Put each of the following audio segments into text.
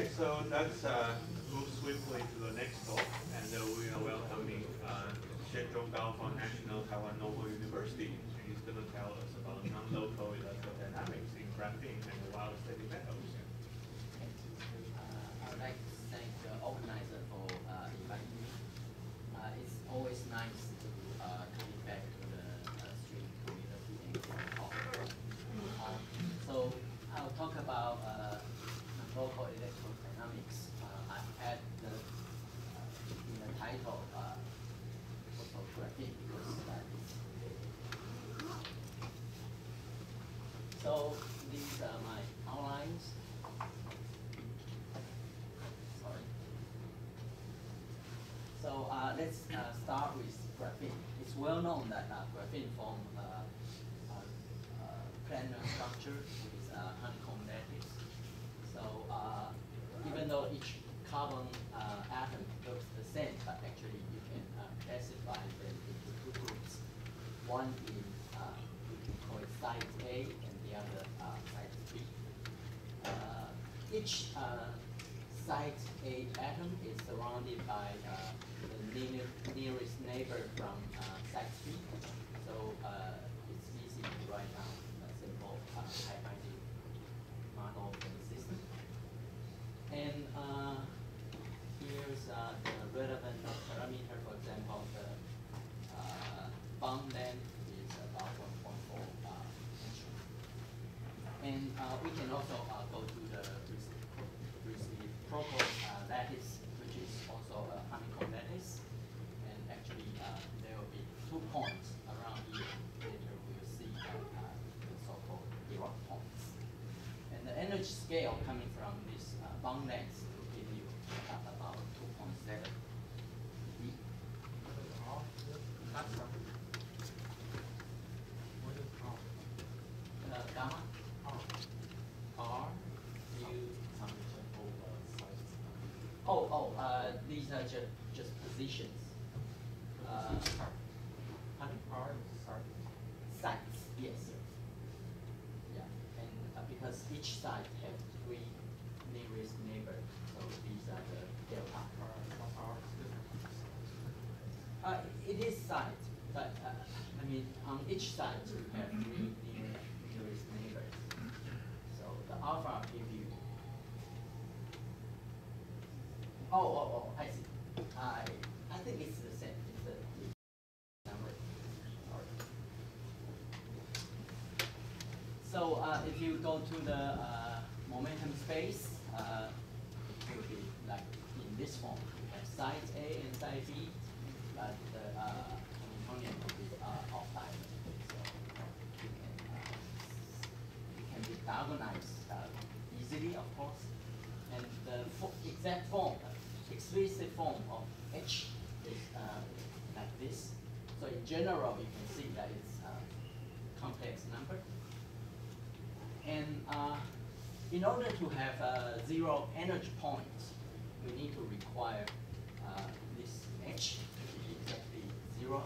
Okay, so let's move swiftly to the next talk, and we are welcoming Hsien-Chung Kao from National Taiwan Normal University. He's going to tell us about non-local electrodynamics in graphene and Weyl steady metals. I would like to thank the organizer for inviting me. It's always nice to be back to the stream community and talk. So I'll talk about non-local electrodynamics. I had in the title also graphene because so these are my outlines. Sorry. So let's start with graphene. It's well known that graphene forms planar structure with honeycomb lattice. So even though each carbon atom looks the same, but actually you can classify them into two groups. One in we can call it site A, and the other site B. Each site A atom is surrounded by the nearest neighbor from site B. So it's easy to write down a simple high-binding model for the system. And here's the relevant parameter. For example, the bond length is about 1.4 angstrom. And we can also go to the reciprocal lattice, which is also a honeycomb lattice. And actually, there will be 2 points around here. Later, we will see the so-called Dirac points. And the energy scale coming from this bond length will give you about 2.7. Gamma R U summation over size. These are just positions. Sites, yes. Yeah, and because each site has 3 nearest neighbors, so these are the delta. It is site, but I mean on each site you have 3 nearest neighbors. So the alpha give you. I see. I think it's the same. It's the number. So if you go to the momentum space, it will be like in this form. You have site A and site B, but the Hamiltonian will be off diagonal. So it can be diagonalized easily, of course. And the exact form, explicit form of H is like this. So in general, you can see that it's a complex number. And in order to have 0 energy points, we need to require this H to be exactly 0.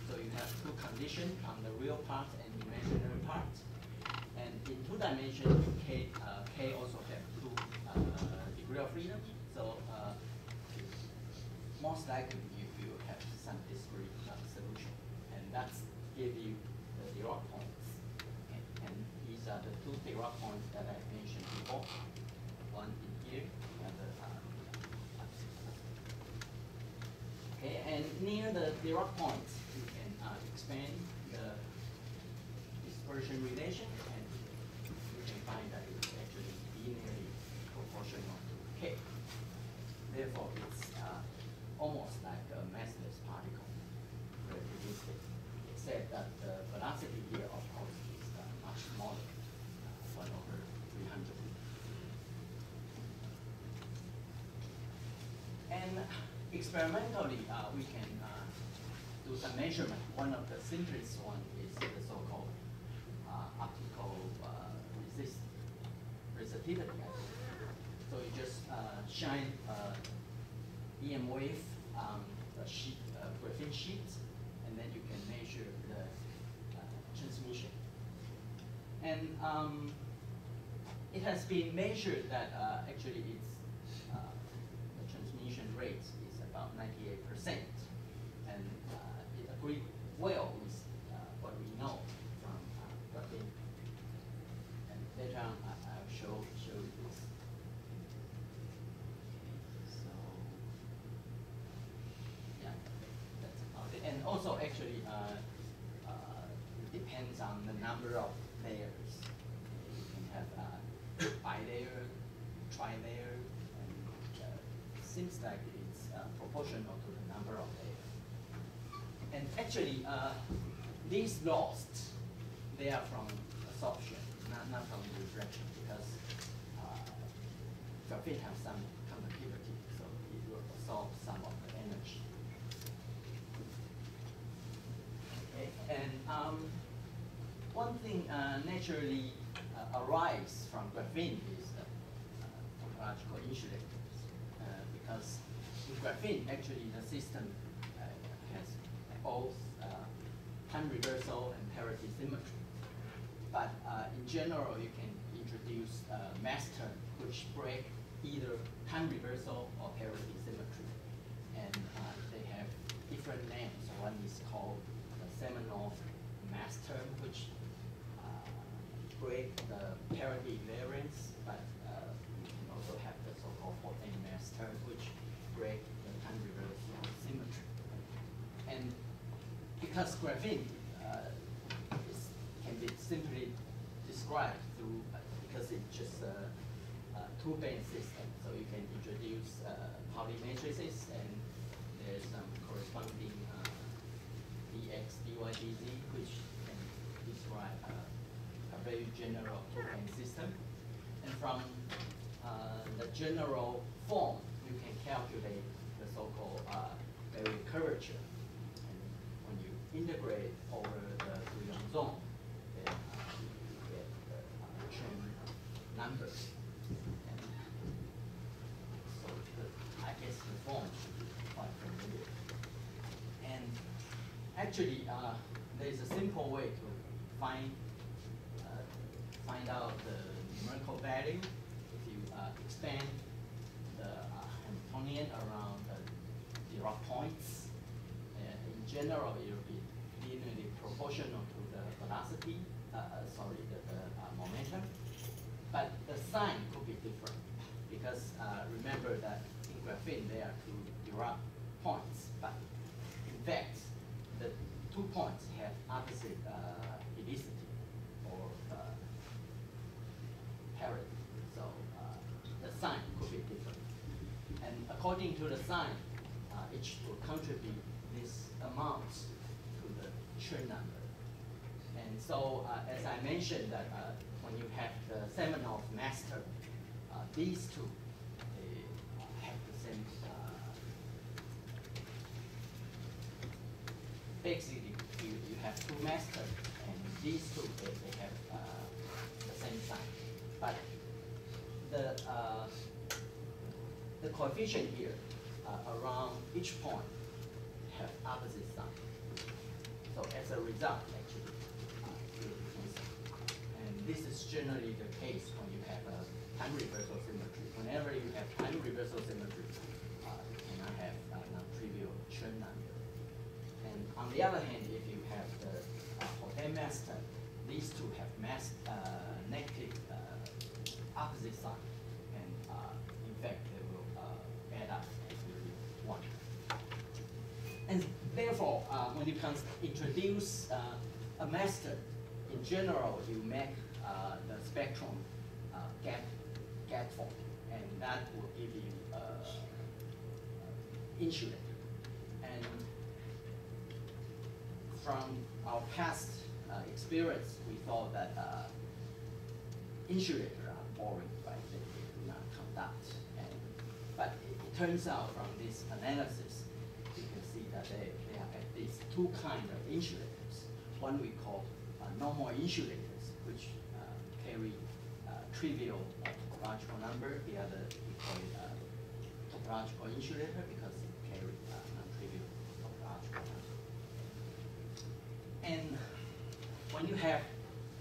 So you have 2 conditions on the real part and imaginary part. And in 2 dimensions, K also have 2 degree of freedom. So most likely you will have some discrete solution. And that's give you the Dirac points. And these are the 2 Dirac points that I mentioned before. One in here, the other okay, and near the Dirac points, you can expand the dispersion relation, and you can find that it's actually linearly proportional to K. Therefore, it's almost like a massless particle, relativistic, except that the velocity here, of course, is much smaller, 1/300. And experimentally, we can do some measurement. One of the simplest one is the so-called optical resistivity. So you just shine EM wave on a sheet, graphene sheet, and then you can measure the transmission. And it has been measured that actually it's emission rate is about 98%. And it agrees well with what we know from graphene. And later on, I'll show you this. So, yeah, that's about it. And also, actually, it depends on the number of layers. You can have bilayer, tri-layer, and it seems like it's proportional to the number of layers. And actually, these laws, they are from absorption, not from refraction, because graphene has some conductivity, so it will absorb some of the energy. Okay, and one thing naturally arises from graphene is topological insulators, because in graphene, actually the system has both time reversal and parity symmetry. But in general, you can introduce mass term which break either time reversal or parity symmetry. And they have different names. So one is called the Seminole mass term, which break the parity invariance, but you can also have the so-called Hsien mass term, which break the time reversal symmetry. And because graphene can be simply described through, because it's just a two-band system, so you can introduce Pauli matrices, and there's some corresponding dx, dy, dz, which can describe a very general two-band system. And from the general form, you can calculate the so-called Weyl curvature. And when you integrate over the Hsien zone, then you get the Chen numbers. And so I guess the form should be quite familiar. And actually, there's a simple way to find out the numerical value. If you expand the Hamiltonian around the Dirac points, in general, it will be linearly proportional to the velocity, the momentum. But the sign could be different, because remember that in graphene there are two Dirac points, but in fact, the 2 points have opposite helicity or parity. So the sign could be different. And according to the sign, each will contribute this amount to the Chen number. And so as I mentioned that when you have the Seminole master, these two, they have the same, basically you have two masters, and these two, they have the same sign. But the coefficient here around each point have opposite sign. So as a result, actually, and this is generally the case when you have a time reversal symmetry. Whenever you have time reversal symmetry, you cannot have non-trivial Chen number. And on the other hand, if you have the Hsien mass term, these two have mass negative opposite sign, and in fact they will add up to 1. And therefore, when you introduce a master, in general, you make the spectrum gap form, and that will give you insulator. And from our past experience, we thought that insulators are boring, right? They do not conduct. But it turns out from this analysis, you can see that they have at least 2 kinds of insulators. One we call normal insulators, which carry trivial topological number. The other we call it topological insulator because it carries non-trivial topological number. And when you have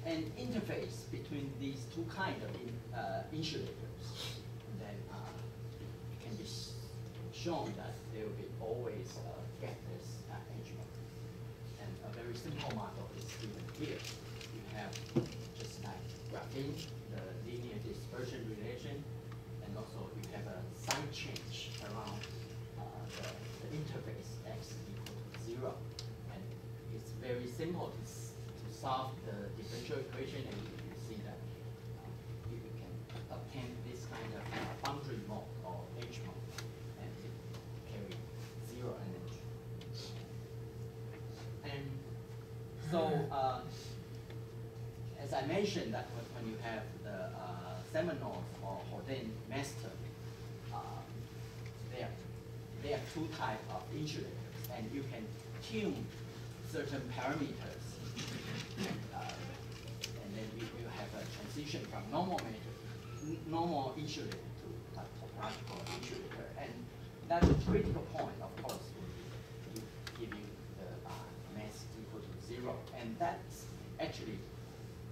an interface between these 2 kinds of insulators, then it can be shown that there will be always gapless edgemont. And a very simple model is given here. You have just like graphene, the linear dispersion relation, and also you have a sign change around the interface x equal to 0. And it's very simple to solve the differential equation, and you see that you can obtain this kind of boundary mode or edge mode, and it carry 0 energy. And so, as I mentioned, that when you have the Seminoles or Horden master, there are two types of insulators, and you can tune certain parameters, and then you have a transition from normal insulator to topological insulator, and that's a critical point, of course, will give you the mass equal to 0, and that actually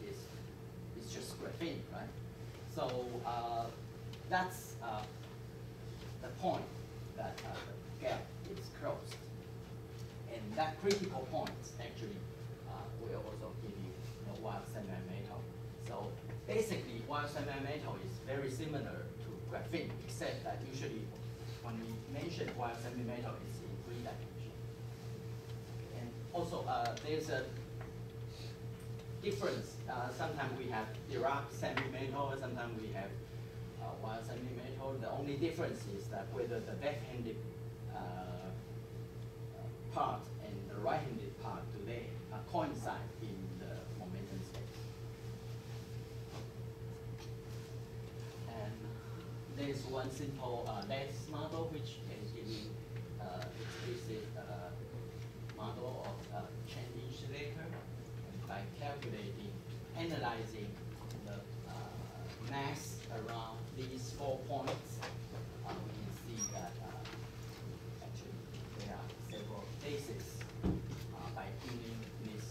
is just graphene, right? So that's the point that the gap is closed. And that critical point actually will also give you the Weyl semi-metal. So basically, Weyl semi-metal is very similar to graphene, except that usually when we mention Weyl semi-metal, it's in 3 dimensions. And also, there's a difference. Sometimes we have Dirac semi-metal, sometimes we have Weyl semi-metal. The only difference is that whether the left-handed part and the right-handed part, do they coincide in the momentum space? And there's one simple lattice model which can give you explicit model of chain insulator. And by analyzing the mass around these 4 points, we can see that actually there are several cases by tuning this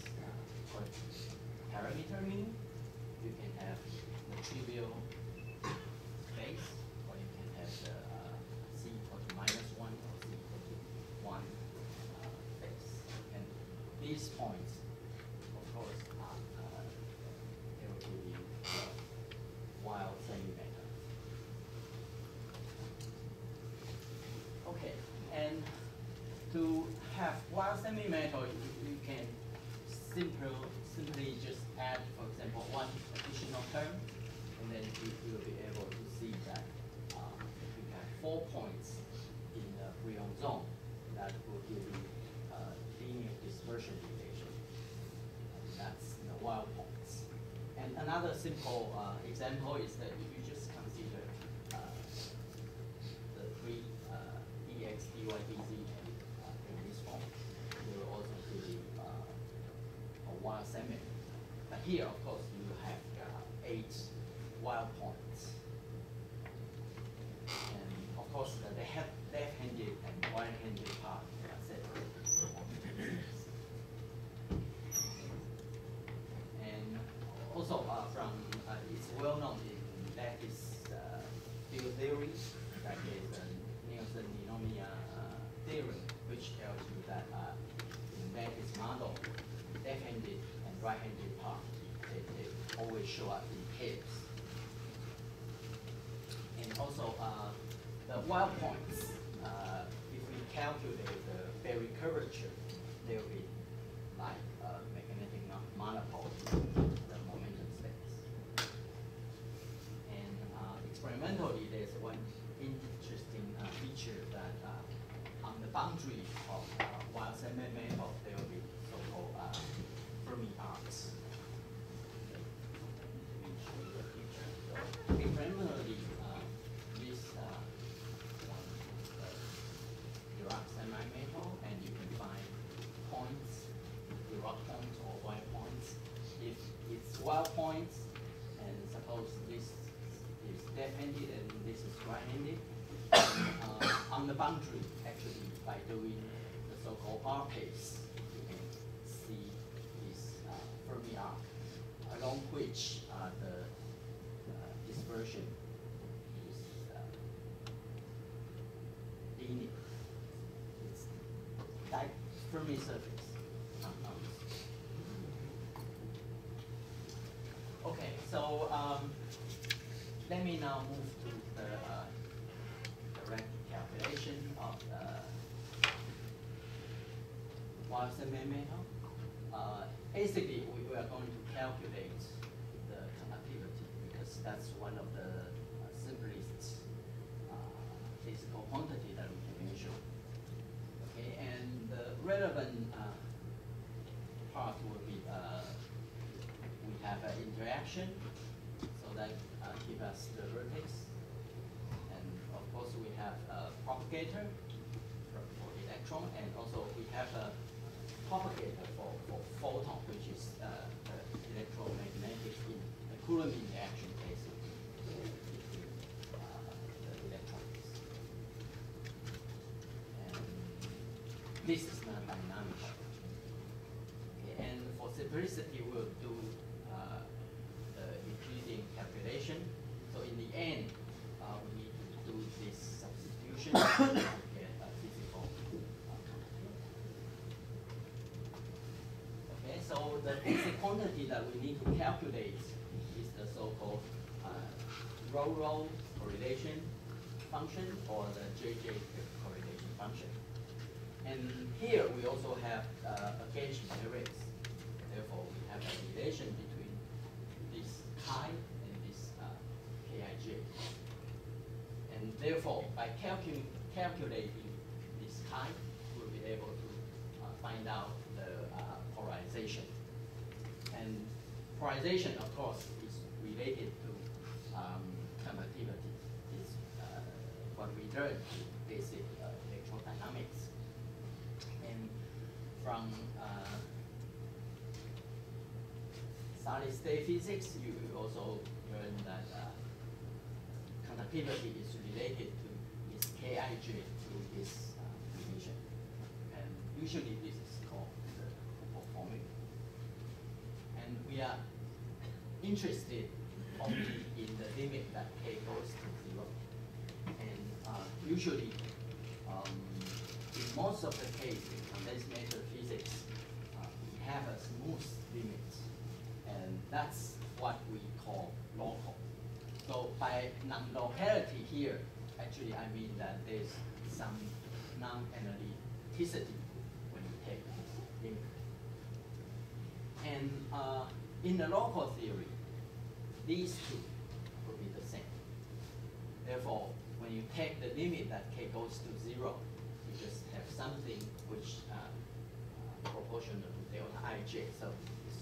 parameter mean. You can have the trivial space, or you can have the c equal to -1 or c equal to 1 space. And these points, of course, they will give you Weyl semi-metal. Okay, and to have Weyl semi-metal, you can simply just add, for example, one additional term, and then you will be able to see that you have 4 points in the Brion zone that will give you linear dispersion relation. That's the Weyl points. And another simple example is that if you just consider the 3 dx, dy, dz in this form, it will also give you a Weyl semi. But here, of course, you have 8 Weyl points. And of course, the left-handed and right-handed part are separate. And also, it's well known in lattice field theory, that is Nielsen-Ninomiya theorem, which tells you that in lattice model, left-handed and right-handed part, they always show up in pairs. And also, the Weyl points, if we calculate the Berry curvature, there will be like magnetic monopole in the momentum space. And experimentally, there's one interesting feature that on the boundary of Weyl semi-metal, there will be so-called Fermi arcs. So experimentally, this Dirac semi-metal, and you can find points, Dirac points or Weyl points. If it's Weyl points, and suppose this is left-handed and this is right-handed, on the boundary, actually, by doing the so-called R-pace, you can see this Fermi arc, along which the dispersion is linear. It's like Fermi surface. Okay, so let me now move to the direct calculation of the Weyl metal. Basically, we are going to calculate the conductivity because that's one of the simplest physical quantity that we can measure. Okay, and the relevant part will be we have an interaction, so that give us the vertex, and of course we have a propagator for electron, and also we have a propagator for photon, which is the electromagnetic the Coulomb interaction basically between the electrons. And this is not dynamical. Okay, and for simplicity, we'll do the Euclidean calculation. So in the end, we need to do this substitution to get a physical conductivity. Okay, so the basic quantity that we need to calculate is the so-called rho correlation function or the JJ correlation function. And here we also have a gauge matrix. Therefore, we have a relation between this chi and this Kij. And therefore, by calculating this chi, we'll be able to find out the polarization. And polarization, of course, is related to conductivity. It's what we learned in basic electrodynamics. And from solid-state physics, you also learn that conductivity is related to this Kij through this relation. And usually this is called the Hooke formula. And we are interested only in the limit that K goes to 0. And usually, in most of the case in condensed matter physics, we have a smooth limit. And that's what we call local. So by non-locality here, actually I mean that there's some non-analyticity when you take this limit. And in the local theory, these two will be the same. Therefore, when you take the limit that K goes to 0, you just have something which proportional to delta Ij.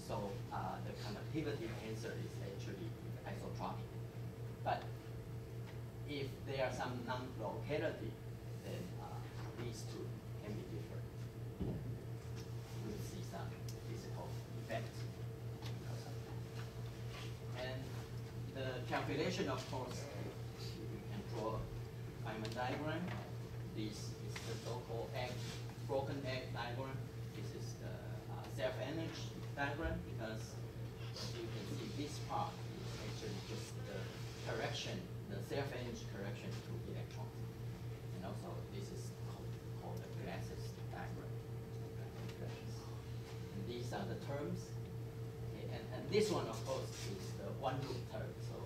So the conductivity answer is actually isotropic. But if there are some non-locality, then these two can be different. We'll see some physical effects because of that. And the calculation, of course, we can draw a Feynman diagram. This is the so-called broken egg diagram. This is the self-energy diagram, because as you can see, this part is actually just the correction, the self-energy correction to electrons. And also this is called the glasses diagram. And these are the terms. Okay, and this one, of course, is the one loop term. So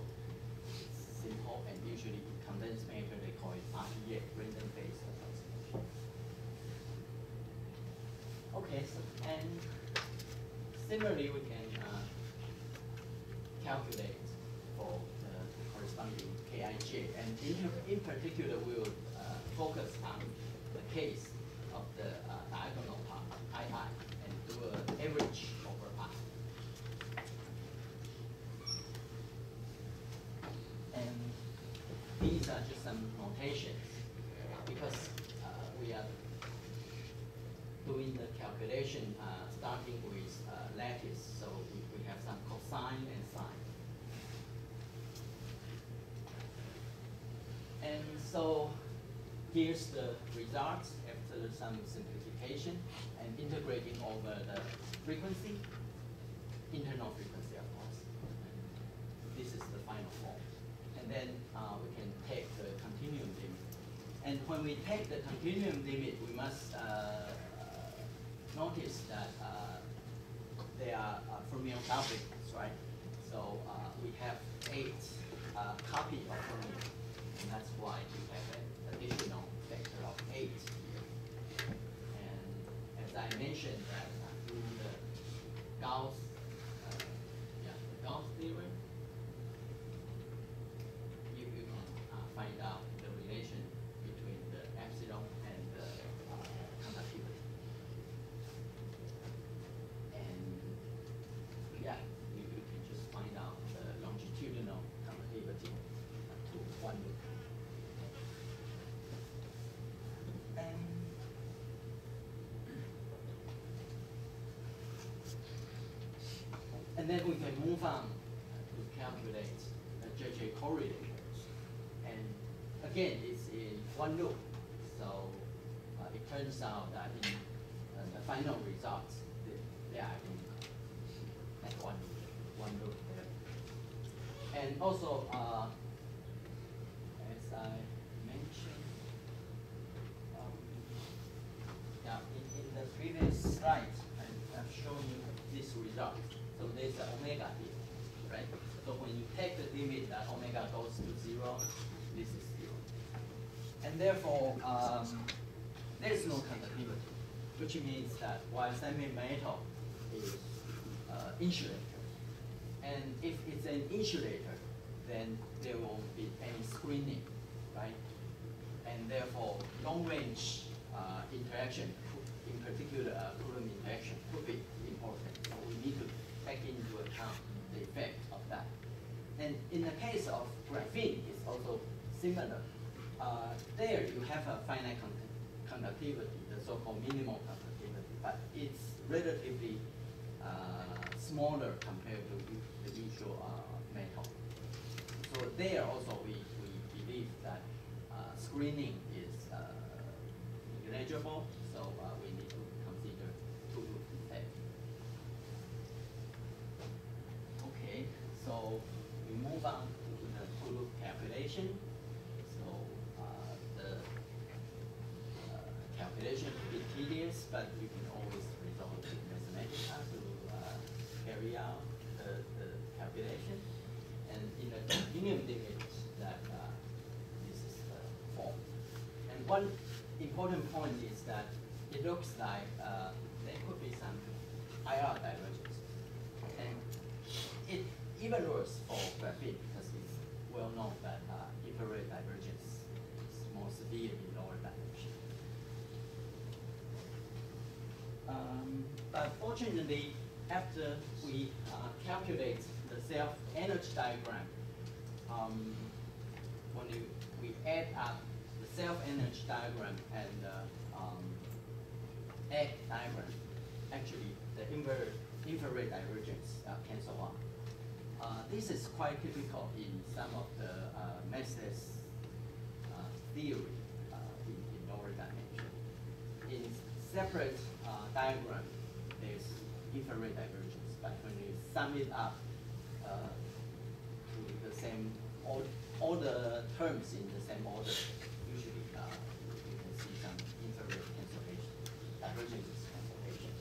it's simple, and usually in condensed matter they call it RDA, random phase approximation. Okay, so and similarly, we can calculate for the corresponding Kij, and in particular, we will focus on the case of the diagonal part, II, and do an average over I. And these are just some notations, because we are doing the calculation starting with lattice, so we have some cosine and sine. And so here's the results after some simplification and integrating over the frequency, internal frequency, of course. And this is the final form. And then we can take the continuum limit. And when we take the continuum limit, we must notice that they are fermion doublets, right? So we have 8 copies of fermion, and that's why we have an additional factor of 8 here. And as I mentioned, that through the Gauss, the Gauss theorem, you can find out the relation between the epsilon and the conductivity. And yeah, you can just find out the longitudinal conductivity to one loop. And then we can move on to calculate the JJ correlators. And again, it's in one loop. So it turns out that in the final results, they are identical at one loop there. And also, as I mentioned, in the previous slide, I've shown you this result. So there's an omega here, right? So when you take the limit that omega goes to 0, this is 0. And therefore, there is no conductivity, which means that while semi-metal is insulator, and if it's an insulator, then there won't be any screening, right? And therefore, long-range interaction, in particular Coulomb interaction, could be important. So we need to take into account the effect of that. And in the case of graphene, it's also similar. There you have a finite conductivity, the so-called minimal conductivity, but it's relatively smaller compared to the usual metal. So there also we believe that screening is negligible, so we need to consider two-loop effect. Okay, so we move on to the two-loop calculation. So the calculation could be tedious, but you can always resort to mathematics to carry out the calculation. And in the continuum limit, that this is the form. And one important point is that it looks like there could be some IR divergence. And it even worse for graphene because it's well known that infrared divergence is more severe in lower dimension. But fortunately, after we calculate the self-energy diagram, when we add up the self-energy diagram and the egg diagram, actually the infrared divergence cancel out. This is quite typical in some of the massless theory in lower dimension. In separate diagram, there's infrared divergence, but when you sum it up to the same, all the terms in the same order, usually you can see some infrared cancellation, divergence cancellation.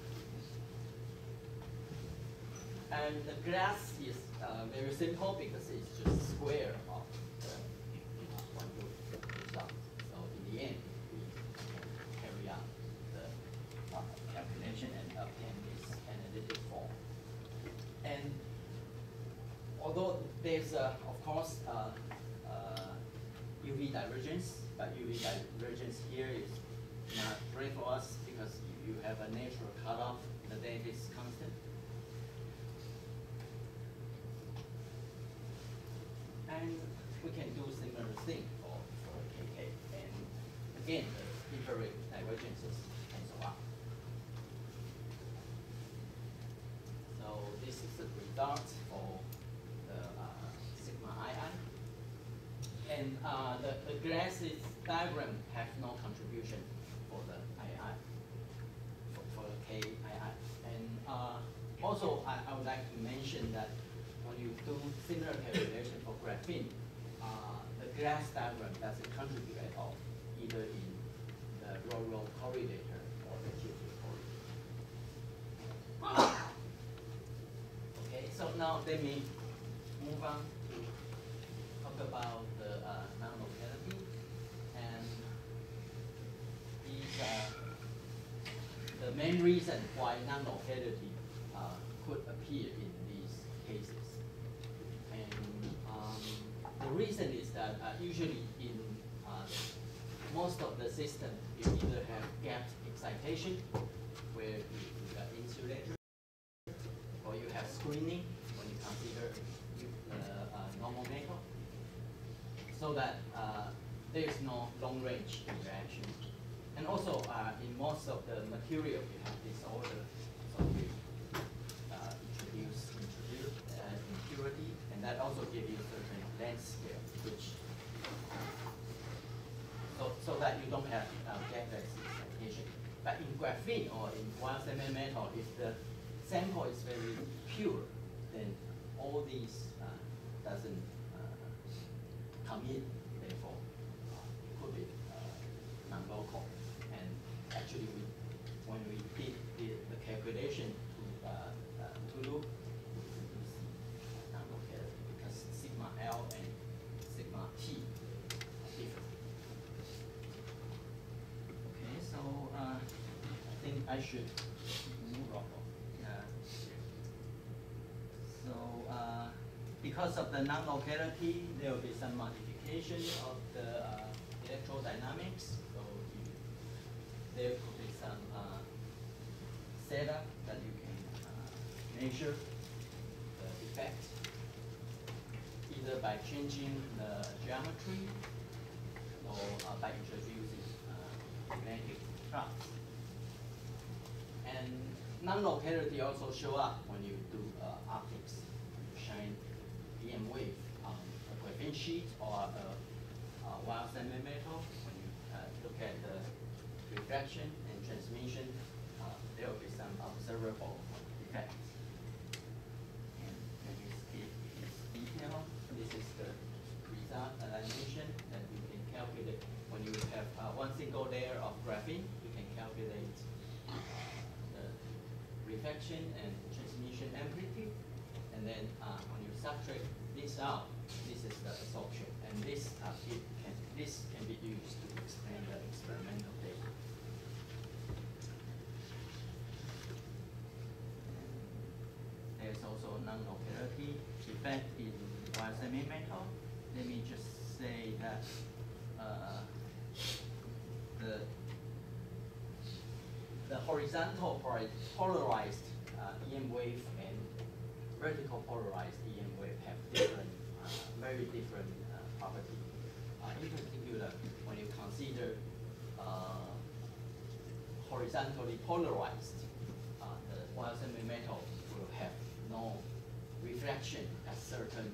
And the glass is very simple because it's just square of the one loop result. So in the end, we can carry out the calculation and obtain this analytic form. And although there's, of course, UV divergence, but UV divergence here is not great for us because you have a natural cutoff, the data is constant. And we can do similar thing for KK. And again, the infrared divergences cancel out. So this is the result for the sigma II. And the glasses diagram have no contribution for the II, for the KII. And also, I would like to mention that when you do similar calculation for graphene, the glass diagram doesn't contribute at all, either let me move on to talk about the non-locality, and these are the main reason why non-locality could appear in these cases. And the reason is that usually in most of the system, you either have gapped excitation, where you got insulator, or you have screening when you consider normal metal, so that there's no long-range interaction. And also, in most of the material, you have disorder, so you introduce impurity, and that also gives you certain length scale, which so that you don't have gapless excitation. But in graphene or in Weyl semi-metal, if the sample is very pure, then all these doesn't come in. Therefore, it could be non-local. And actually, when we did the calculation to look, we see non-local because sigma L and sigma T are different. Okay, so I think I should move on. Because of the non-locality, there will be some modification of the electrodynamics. So there could be some setup that you can measure the effect, either by changing the geometry or by introducing magnetic flux. And non-locality also show up when you do optics. You shine EM wave on a graphene sheet or a Weyl semi-metal. When you look at the reflection and transmission, there will be some observable effects. And when you skip this detail, this is the result that I mentioned that you can calculate. When you have one single layer of graphene, you can calculate the reflection and transmission amplitude. And then when you subtract this out, this is the absorption. And this can be used to explain the experimental data. There's also non-locality effect in Weyl semi-metal. Let me just say that the horizontal polarized EM wave and vertical polarized EM wave have different, very different properties. In particular, when you consider horizontally polarized, the Weyl semi-metal will have no reflection at certain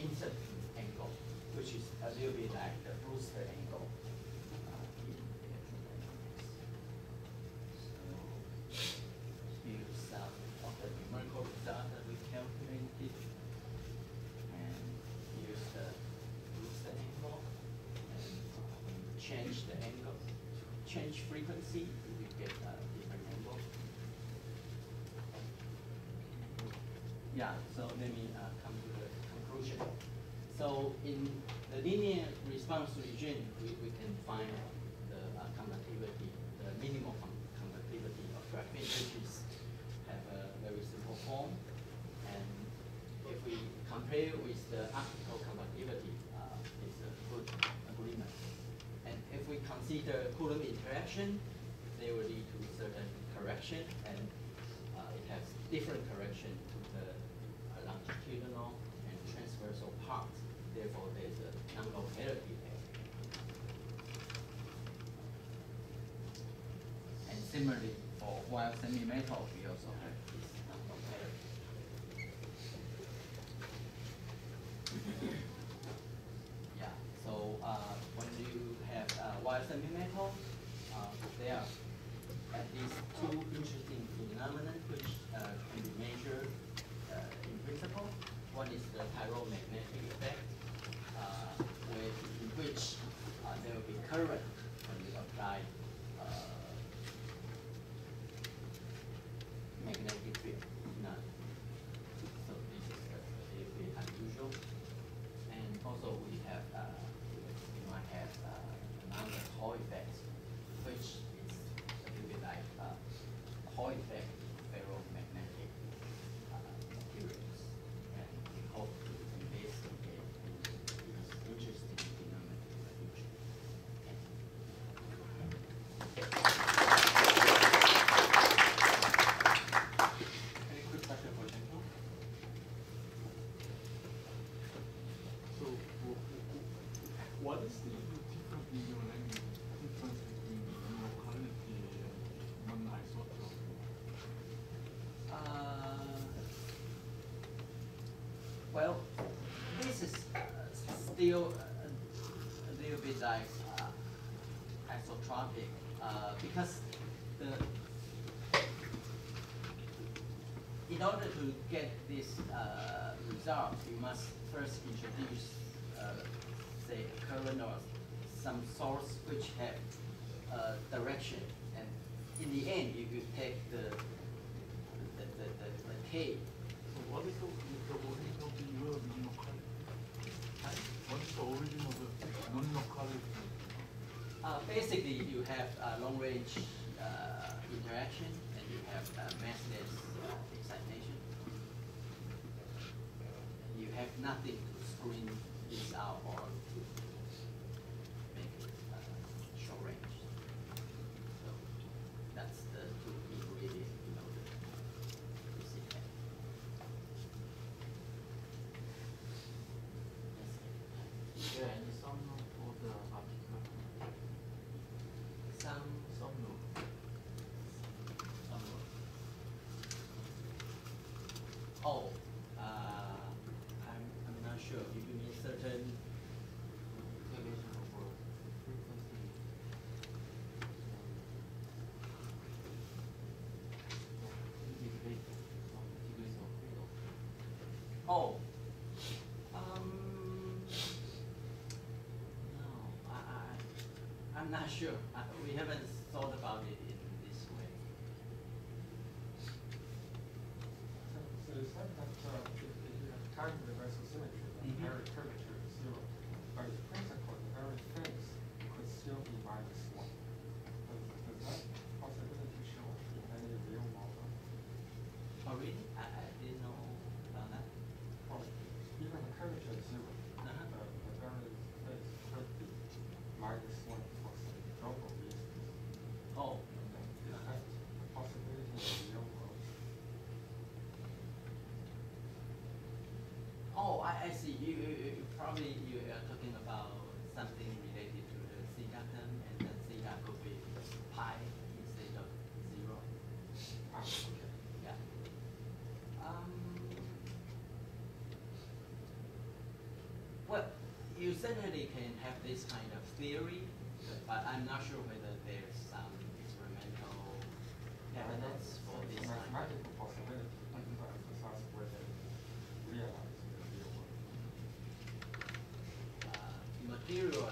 incident angle, which is a little bit like the Brewster angle in electrodynamics. So here's some of the numerical result that we calculated, and here's the Brewster angle, and when you change the angle, change frequency, you get a different angle. Yeah, so let me come to the conclusion. So in the linear response region, we can find the conductivity, the minimal conductivity of graphene, which is have a very simple form. And if we compare with the optical conductivity, it's a good agreement. And if we consider Coulomb interaction, they will lead to certain correction, and it has different correction to the longitudinal and transversal parts. Therefore, there's a non-locality there. And similarly, for Weyl semi-metal, we also have this non-locality. Yeah, so when you have Weyl semi-metal, there are at least two interesting phenomena which can be measured in principle. One is the pyromagnetic effect, in which there will be current when you apply magnetic field. So this is difference in your language, difference between non-locality and non-isotope? Well, this is still a little bit like isotropic because in order to get this result, you must first introduce, say, a current or some source which have direction, and in the end, you take the K. So what is the origin of the word non-locality? What is the origin of the non-locality? Basically, you have long-range interaction, and you have massless excitation. You have nothing to screen this out or to make it short range. So that's the two ingredients in order to see that. Is there any sum note for the article? Some Sum note. Oh, I'm not sure. You mean certain Integration over frequency. Integrate integration of Weyl. Oh. No, I'm not sure. We haven't thought about it in this way. So you said that if you have time reversal symmetry, then Mhm. every curvature is 0. But in principle, every phase could still be -1. Does that possibility show in any real model? Oh, really? I didn't know about that. Well, even the curvature is 0. Uh-huh. The very phase could be -1 for some global reasons. Oh. Is that a possibility in the real world? Oh, I see. You probably you are talking about something related to the theta term, and that theta could be pi instead of 0. Okay. Yeah. Well, you certainly can have this kind of theory, but I'm not sure whether there's some experimental evidence for So this it's a kind of. mathematical possibility, but to emphasize whether it's realized in the real world. Material